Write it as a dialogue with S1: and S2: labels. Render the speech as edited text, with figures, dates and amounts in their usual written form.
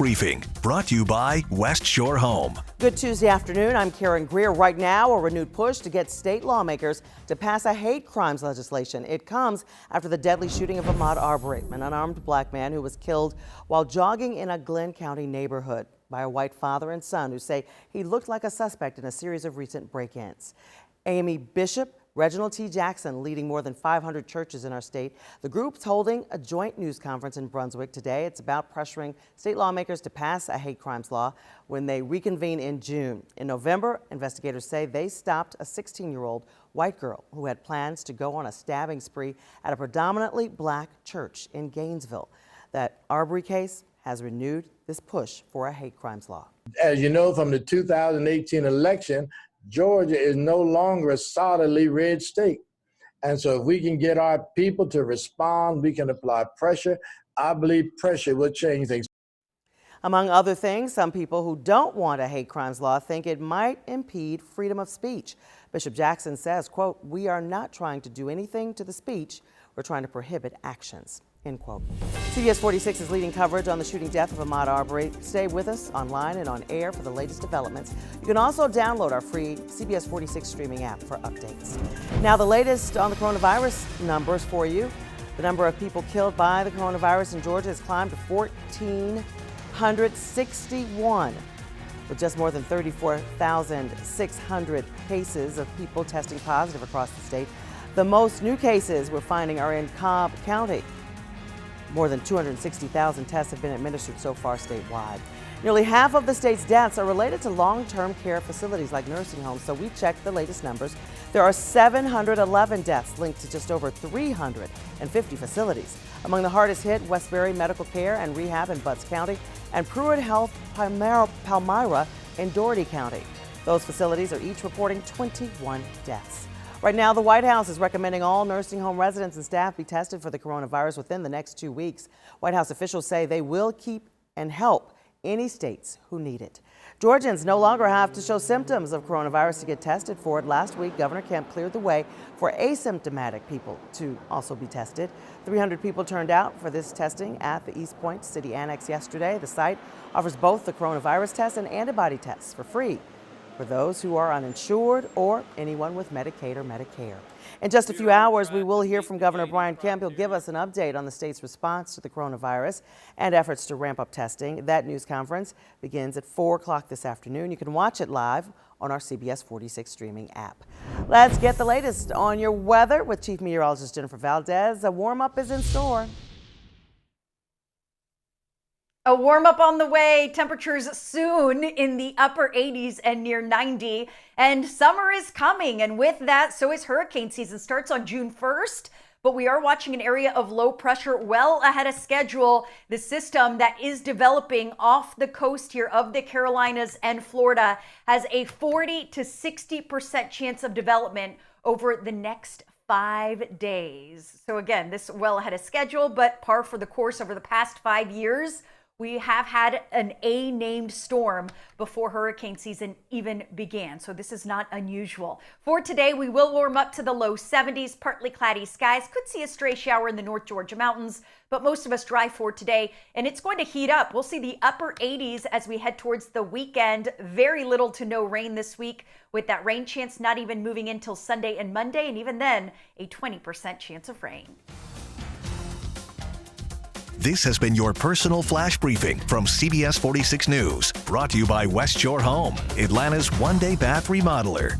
S1: Briefing, brought to you by West Shore Home.
S2: Good Tuesday afternoon. I'm Karen Greer. Right now, a renewed push to get state lawmakers to pass a hate crimes legislation. It comes after the deadly shooting of Ahmaud Arbery, an unarmed black man who was killed while jogging in a Glenn County neighborhood by a white father and son who say he looked like a suspect in a series of recent break-ins. Amy Bishop, Reginald T. Jackson leading more than 500 churches in our state. The group's holding a joint news conference in Brunswick today. It's about pressuring state lawmakers to pass a hate crimes law when they reconvene in June. In November, investigators say they stopped a 16-year-old white girl who had plans to go on a stabbing spree at a predominantly black church in Gainesville. That Arbery case has renewed this push for a hate crimes law.
S3: As you know from the 2018 election, Georgia is no longer a solidly red state. And so if we can get our people to respond, we can apply pressure. I believe pressure will change things.
S2: Among other things, some people who don't want a hate crimes law think it might impede freedom of speech. Bishop Jackson says, quote, "We are not trying to do anything to the speech. We're trying to prohibit actions." End quote. CBS 46 is leading coverage on the shooting death of Ahmaud Arbery. Stay with us online and on air for the latest developments. You can also download our free CBS 46 streaming app for updates. Now, the latest on the coronavirus numbers for you. The number of people killed by the coronavirus in Georgia has climbed to 1,461, with just more than 34,600 cases of people testing positive across the state. The most new cases we're finding are in Cobb County. More than 260,000 tests have been administered so far statewide. Nearly half of the state's deaths are related to long-term care facilities like nursing homes, so we checked the latest numbers. There are 711 deaths linked to just over 350 facilities. Among the hardest hit, Westbury Medical Care and Rehab in Butts County and Pruitt Health Palmyra in Dougherty County. Those facilities are each reporting 21 deaths. Right now, the White House is recommending all nursing home residents and staff be tested for the coronavirus within the next 2 weeks. White House officials say they will keep and help any states who need it. Georgians no longer have to show symptoms of coronavirus to get tested for it. Last week, Governor Kemp cleared the way for asymptomatic people to also be tested. 300 people turned out for this testing at the East Point City Annex yesterday. The site offers both the coronavirus test and antibody tests for free for those who are uninsured or anyone with Medicaid or Medicare. In just a few hours, we will hear from Governor Brian Kemp. He'll give us an update on the state's response to the coronavirus and efforts to ramp up testing. That news conference begins at 4 o'clock this afternoon. You can watch it live on our CBS 46 streaming app. Let's get the latest on your weather with Chief Meteorologist Jennifer Valdez. A warm-up is in store.
S4: A warm up on the way. Temperatures soon in the upper 80s and near 90. And summer is coming. And with that, so is hurricane season. Starts on June 1st. But we are watching an area of low pressure well ahead of schedule. The system that is developing off the coast here of the Carolinas and Florida has a 40 to 60% chance of development over the next 5 days. So again, this well ahead of schedule, but par for the course over the past 5 years. We have had an A-named storm before hurricane season even began, so this is not unusual. For today, we will warm up to the low 70s, partly cloudy skies. Could see a stray shower in the North Georgia mountains, but most of us dry for today, and it's going to heat up. We'll see the upper 80s as we head towards the weekend. Very little to no rain this week, with that rain chance not even moving in till Sunday and Monday, and even then, a 20% chance of rain.
S1: This has been your personal flash briefing from CBS 46 News, brought to you by West Shore Home, Atlanta's one-day bath remodeler.